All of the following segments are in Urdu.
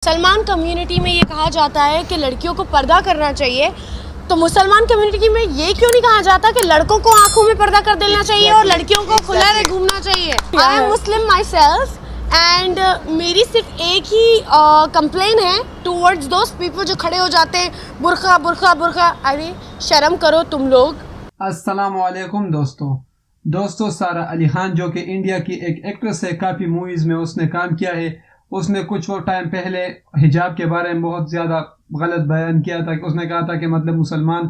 مسلمان کمیونٹی میں یہ کہا جاتا ہے کہ لڑکیوں کو پردہ کرنا چاہیے، تو مسلمان کمیونٹی میں یہ کیوں نہیں کہا جاتا کہ لڑکوں کو آنکھوں میں پردہ کر دینا چاہیے اور لڑکیوں کو کھلا رہے گھومنا چاہیے؟ I am Muslim my self and میری صرف ایک ہی کمپلین ہے ٹورڈز دوز پیپل جو کھڑے ہو جاتے ہیں برقع برقع برقع. ارے شرم کرو تم لوگ. السلام علیکم دوستو سارہ علی خان جو کہ انڈیا کی ایک ایکٹریس ہے، کافی موویز میں اس نے کام کیا ہے. اس نے کچھ وہ ٹائم پہلے حجاب کے بارے میں بہت زیادہ غلط بیان کیا تھا. اس نے کہا تھا کہ مطلب مسلمان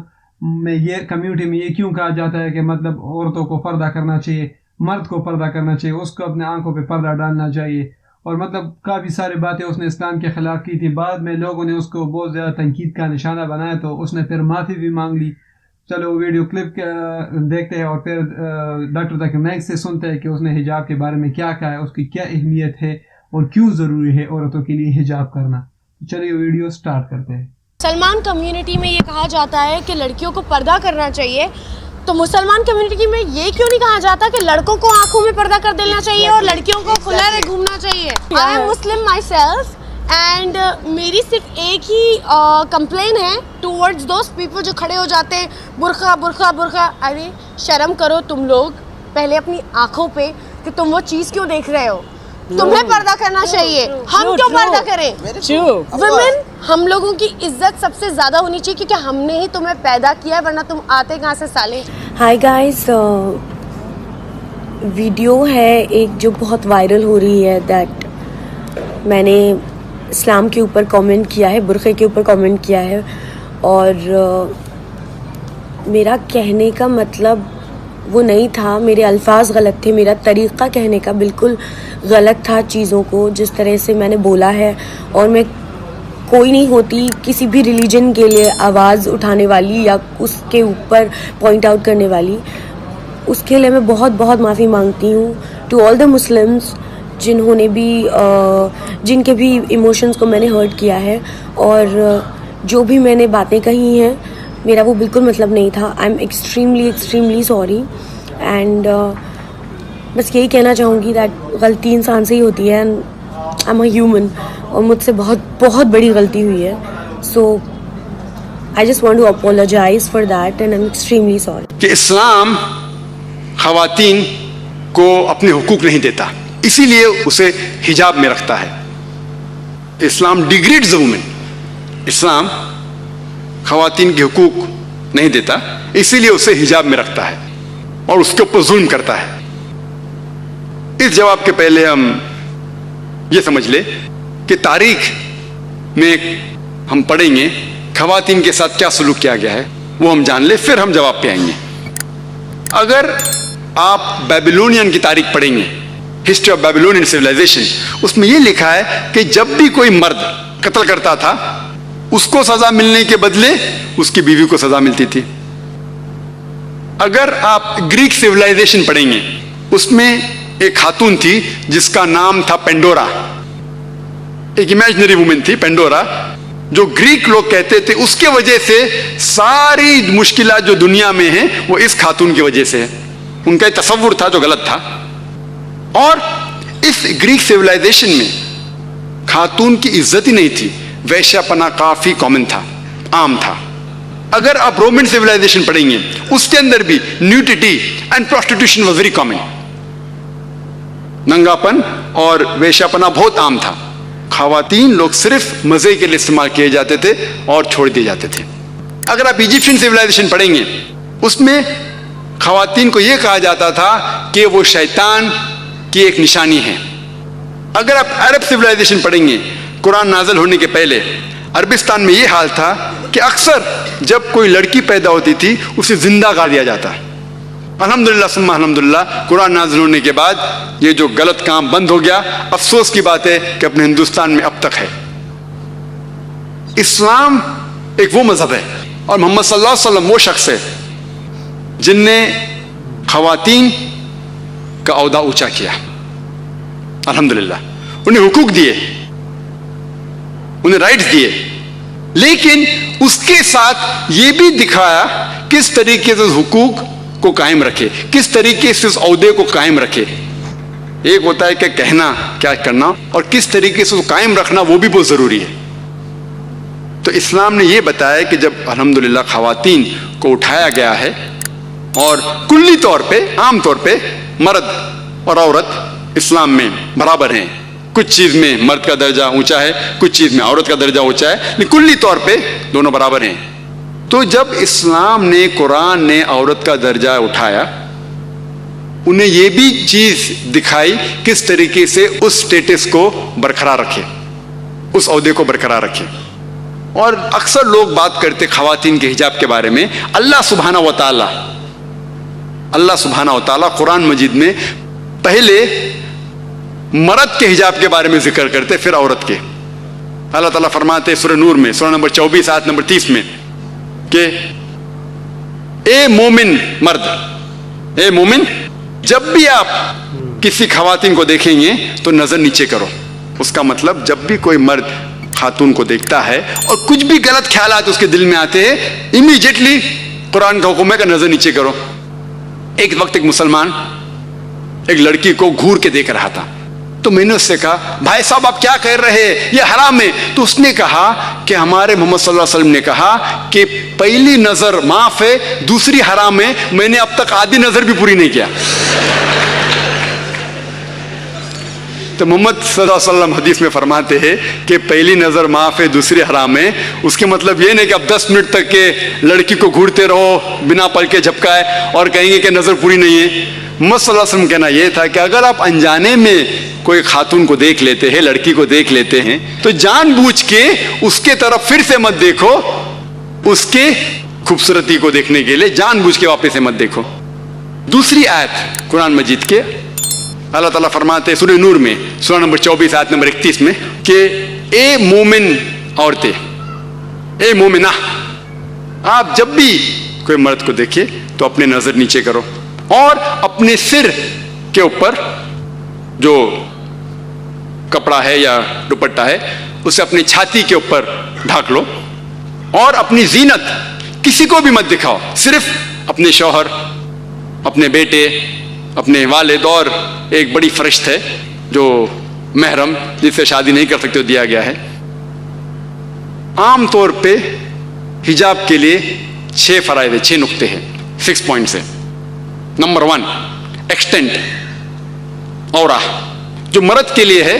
میں یہ کمیونٹی میں یہ کیوں کہا جاتا ہے کہ مطلب عورتوں کو پردہ کرنا چاہیے، مرد کو پردہ کرنا چاہیے، اس کو اپنے آنکھوں پہ پردہ ڈالنا چاہیے، اور مطلب کافی ساری باتیں اس نے اسلام کے خلاف کی تھی. بعد میں لوگوں نے اس کو بہت زیادہ تنقید کا نشانہ بنایا تو اس نے پھر معافی بھی مانگ لی. چلو ویڈیو کلپ دیکھتے ہیں اور پھر ڈاکٹر ذاکر نائک سے سنتے ہیں کہ اس نے حجاب کے بارے میں کیا کہا ہے، اس کی کیا اہمیت ہے اور کیوں ضروری ہے عورتوں کے لیے حجاب کرنا. چلیے ویڈیو سٹارٹ کرتے ہیں. مسلمان کمیونٹی میں یہ کہا جاتا ہے کہ لڑکیوں کو پردہ کرنا چاہیے، تو مسلمان کمیونٹی میں یہ کیوں نہیں کہا جاتا کہ لڑکوں کو آنکھوں میں پردہ کر دینا چاہیے اور لڑکیوں کو کھلا رہے گھومنا چاہیے؟ I am Muslim my self and میری صرف ایک ہی کمپلین ہے ٹورڈز دوز پیپل جو کھڑے ہو جاتے ہیں برقع برقع برقع. ارے شرم کرو تم لوگ پہلے اپنی آنکھوں پہ کہ تم وہ چیز کیوں دیکھ رہے ہو. تمہیں پردہ کرنا چاہیے، ہم کیوں پردہ کریں؟ ویمن ہم لوگوں کی عزت سب سے زیادہ ہونی چاہیے کیونکہ ہم نے ہی تمہیں پیدا کیا ہے، ورنہ تم آتے کہاں سے سالے. ہائی گائز، ویڈیو ہے ایک جو بہت وائرل ہو رہی ہے دیٹ میں نے اسلام کے اوپر کامنٹ کیا ہے، برقعے کے اوپر کامنٹ کیا ہے، اور میرا کہنے کا مطلب وہ نہیں تھا، میرے الفاظ غلط تھے، میرا طریقہ کہنے کا بالکل غلط تھا چیزوں کو جس طرح سے میں نے بولا ہے. اور میں کوئی نہیں ہوتی کسی بھی ریلیجن کے لیے آواز اٹھانے والی یا اس کے اوپر پوائنٹ آؤٹ کرنے والی. اس کے لیے میں بہت بہت معافی مانگتی ہوں ٹو آل دا مسلمس جنہوں نے بھی جن کے بھی ایموشنز کو میں نے ہرٹ کیا ہے، اور جو بھی میں نے باتیں کہی ہیں میرا وہ بالکل مطلب نہیں تھا. آئی ایم ایکسٹریملی سوری اینڈ بس یہی کہنا چاہوں گی دیٹ غلطی انسان سے ہی ہوتی ہے، and I am a human, اور مجھ سے بہت بہت بڑی غلطی ہوئی ہے. So I just want to apologise for that and I am extremely sorry. کہ اسلام خواتین کو اپنے حقوق نہیں دیتا، اسی لیے اسے حجاب میں رکھتا ہے. اسلام ڈیگریڈز وومن، اسلام خواتین کے حقوق نہیں دیتا، اسی لیے اسے حجاب میں رکھتا ہے اور اس کے اوپر ظلم کرتا ہے. اس جواب کے پہلے ہم یہ سمجھ لیں کہ تاریخ میں ہم پڑھیں گے خواتین کے ساتھ کیا سلوک کیا گیا ہے، وہ ہم جان لیں، پھر ہم جواب پہ آئیں گے. اگر آپ بیبلونین کی تاریخ پڑھیں گے، ہسٹری آف بیبلونین سویلائزیشن، اس میں یہ لکھا ہے کہ جب بھی کوئی مرد قتل کرتا تھا اس کو سزا ملنے کے بدلے اس کی بیوی کو سزا ملتی تھی. اگر آپ گریک سویلائزیشن پڑھیں گے، اس میں ایک خاتون تھی جس کا نام تھا پینڈورا، ایک امیجنری وومن تھی پینڈورا، جو گریک لوگ کہتے تھے اس کے وجہ سے ساری مشکلات جو دنیا میں ہیں وہ اس خاتون کی وجہ سے ہے. ان کا ایک تصور تھا جو غلط تھا. اور اس گریک سویلائزیشن میں خاتون کی عزت ہی نہیں تھی، ویشیا پنا کافی کامن تھا، عام تھا. اگر آپ رومن سویلائزیشن پڑھیں گے اس کے اندر بھی nudity and prostitution was very common, ننگا پن اور ویشیا پنا بہت عام تھا. خواتین لوگ صرف مزے کے لیے استعمال کیے جاتے تھے اور چھوڑ دیے جاتے تھے. اگر آپ ایجپشین سویلائزیشن پڑھیں گے اس میں خواتین کو یہ کہا جاتا تھا کہ وہ شیطان کی ایک نشانی ہے. اگر آپ عرب سویلائزیشن پڑھیں گے، قرآن نازل ہونے کے پہلے عربستان میں یہ حال تھا کہ اکثر جب کوئی لڑکی پیدا ہوتی تھی اسے زندہ گاڑ دیا جاتا. الحمدللہ ثم الحمدللہ قرآن نازل ہونے کے بعد یہ جو غلط کام بند ہو گیا. افسوس کی بات ہے کہ اپنے ہندوستان میں اب تک ہے. اسلام ایک وہ مذہب ہے اور محمد صلی اللہ علیہ وسلم وہ شخص ہے جن نے خواتین کا عہدہ اونچا کیا. الحمدللہ انہیں حقوق دیے، انہیں رائٹس دیے، لیکن اس کے ساتھ یہ بھی دکھایا کس طریقے سے حقوق کو قائم رکھے، کس طریقے سے اس عہدے کو قائم رکھے. ایک ہوتا ہے کہ کہنا کیا کرنا اور کس طریقے سے اس کو قائم رکھنا وہ بھی بہت ضروری ہے. تو اسلام نے یہ بتایا کہ جب الحمدللہ خواتین کو اٹھایا گیا ہے اور کلی طور پہ عام طور پہ مرد اور عورت اسلام میں برابر ہیں. کچھ چیز میں مرد کا درجہ اونچا ہے, کچھ چیز میں عورت کا درجہ اونچا ہے, لیکن کلی طور پہ دونوں برابر ہیں. تو جب اسلام نے, قرآن نے عورت کا درجہ اٹھایا, انہیں یہ بھی چیز دکھائی کس طریقے سے اس سٹیٹس کو برقرار رکھے, اس عہدے کو برقرار رکھے. اور اکثر لوگ بات کرتے خواتین کے حجاب کے بارے میں. اللہ سبحانہ و تعالی قرآن مجید میں پہلے مرد کے حجاب کے بارے میں ذکر کرتے, پھر عورت کے. اللہ تعالیٰ فرماتے سورہ نور میں, سورہ نمبر 24 آیت نمبر 30 میں کہ اے مومن مرد, اے مومن, جب بھی آپ کسی خواتین کو دیکھیں گے تو نظر نیچے کرو. اس کا مطلب جب بھی کوئی مرد خاتون کو دیکھتا ہے اور کچھ بھی غلط خیالات اس کے دل میں آتے ہیں, امیڈیٹلی قرآن کا حکم ہے کہ نظر نیچے کرو. ایک وقت ایک مسلمان ایک لڑکی کو گھور کے دیکھ رہا تھا, تو میں نے اس سے کہا بھائی صاحب آپ کیا کہہ رہے ہیں, یہ حرام ہے. تو اس نے کہا کہ ہمارے محمد صلی اللہ علیہ وسلم نے کہا کہ پہلی نظر معاف ہے, دوسری حرام ہے. میں نے اب تک آدھی نظر بھی پوری نہیں کیا. تو محمد صلی اللہ علیہ وسلم حدیث میں فرماتے ہیں کہ پہلی نظر معاف ہے, دوسری حرام ہے. اس کے مطلب یہ نہیں کہ اب 10 منٹ تک کے لڑکی کو گھورتے رہو بنا پل کے جھپکائے اور کہیں گے کہ نظر پوری نہیں ہے. محمد صلی اللہ علیہ وسلم کہنا یہ تھا کہ اگر آپ انجانے میں کوئی خاتون کو دیکھ لیتے ہیں, لڑکی کو دیکھ لیتے ہیں, تو جان بوجھ کے اس کے طرف پھر سے مت دیکھو. اس کے خوبصورتی کو دیکھنے کے لیے جان بوجھ کے واپس سے مت دیکھو. دوسری آیت قرآن مجید کے اللہ تعالیٰ فرماتے سورہ نور میں, سورہ نمبر 24 آیت نمبر 31 میں کہ اے مومن عورتیں, اے مومنہ, آپ جب بھی کوئی مرد کو دیکھے تو اپنے نظر نیچے کرو اور اپنے سر کے اوپر جو کپڑا ہے یا دوپٹہ ہے اسے اپنی چھاتی کے اوپر ڈھانک لو. اور اپنی زینت کسی کو بھی مت دکھاؤ, صرف اپنے شوہر, اپنے بیٹے, اپنے والد, اور ایک بڑی فرشت ہے جو محرم جس سے شادی نہیں کر سکتے وہ دیا گیا ہے. عام طور پہ حجاب کے لیے 6 فرائض ہیں, 6 نقطے ہیں, 6 پوائنٹس ہیں. نمبر 1, ایکسٹینٹ اورا, جو مرد کے لیے ہے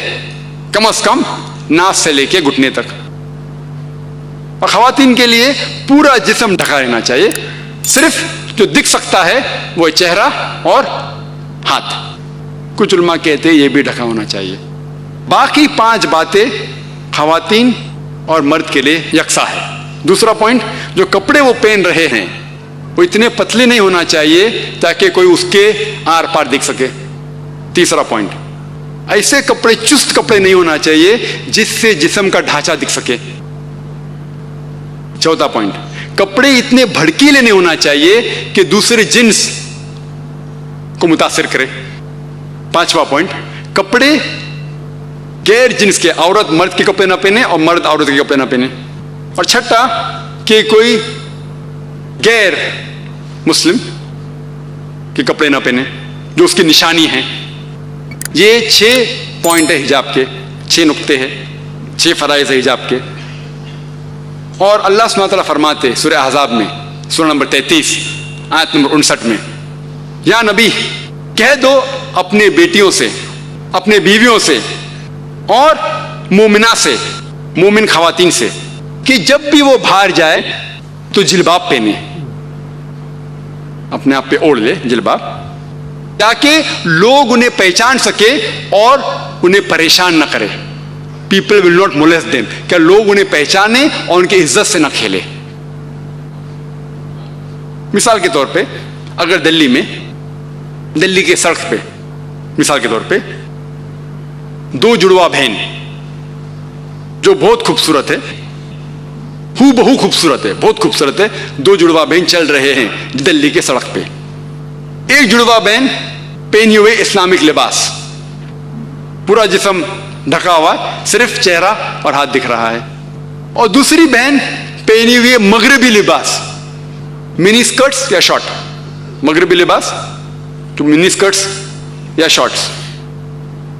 کم از کم ناس سے لے کے گھٹنے تک, اور خواتین کے لیے پورا جسم ڈھکا رہنا چاہیے. صرف جو دکھ سکتا ہے وہ چہرہ اور ہاتھ. کچھ علماء کہتے ہیں یہ بھی ڈھکا ہونا چاہیے. باقی 5 باتیں خواتین اور مرد کے لیے یکساں ہے. دوسرا پوائنٹ, جو کپڑے وہ پہن رہے ہیں وہ اتنے پتلے نہیں ہونا چاہیے تاکہ کوئی اس کے آر پار دیکھ سکے. تیسرا پوائنٹ, ایسے کپڑے, چست کپڑے نہیں ہونا چاہیے جس سے جسم کا ڈھانچہ دکھ سکے. چوتھا پوائنٹ, کپڑے اتنے بھڑکیلے نہیں ہونا چاہیے کہ دوسرے جنس کو متاثر کرے. پانچواں پوائنٹ, کپڑے غیر جنس کے, عورت مرد کے کپڑے نہ پہنے اور مرد عورت کے کپڑے نہ پہنے. اور چھٹا کہ کوئی غیر مسلم کے کپڑے نہ پہنے جو اس کی نشانی ہیں. یہ 6 پوائنٹ ہے حجاب کے, 6 نقطے ہیں, 6 فرائض ہے حجاب کے. اور اللہ سبحانہ وتعالیٰ فرماتے سورہ احزاب میں, سورہ نمبر 33 آیت نمبر 59 میں, یا نبی کہہ دو اپنے بیٹیوں سے, اپنے بیویوں سے اور مومنہ سے, مومن خواتین سے, کہ جب بھی وہ باہر جائے تو جلباب پہنے, اپنے آپ پہ اوڑھ لے جلباب, تاکہ لوگ انہیں پہچان سکے اور انہیں پریشان نہ کرے. People will not molest them, کہ لوگ انہیں پہچانے اور ان کی عزت سے نہ کھیلے. مثال کے طور پہ اگر دلی کے سڑک پہ مثال کے طور پہ 2 جڑواں بہن جو بہت خوبصورت ہے, ہو بہو خوبصورت ہے, بہت خوبصورت ہے, 2 جڑواں بہن چل رہے ہیں دلی کے سڑک پہ. ایک جڑواں بہن پہنی ہوئے اسلامک لباس, پورا جسم ڈھکا ہوا, صرف چہرہ اور ہاتھ دکھ رہا ہے. اور دوسری بہن پہنی ہوئی مغربی لباس, منی اسکرٹس یا شارٹ, مغربی لباس تو منی اسکرٹس یا شارٹس,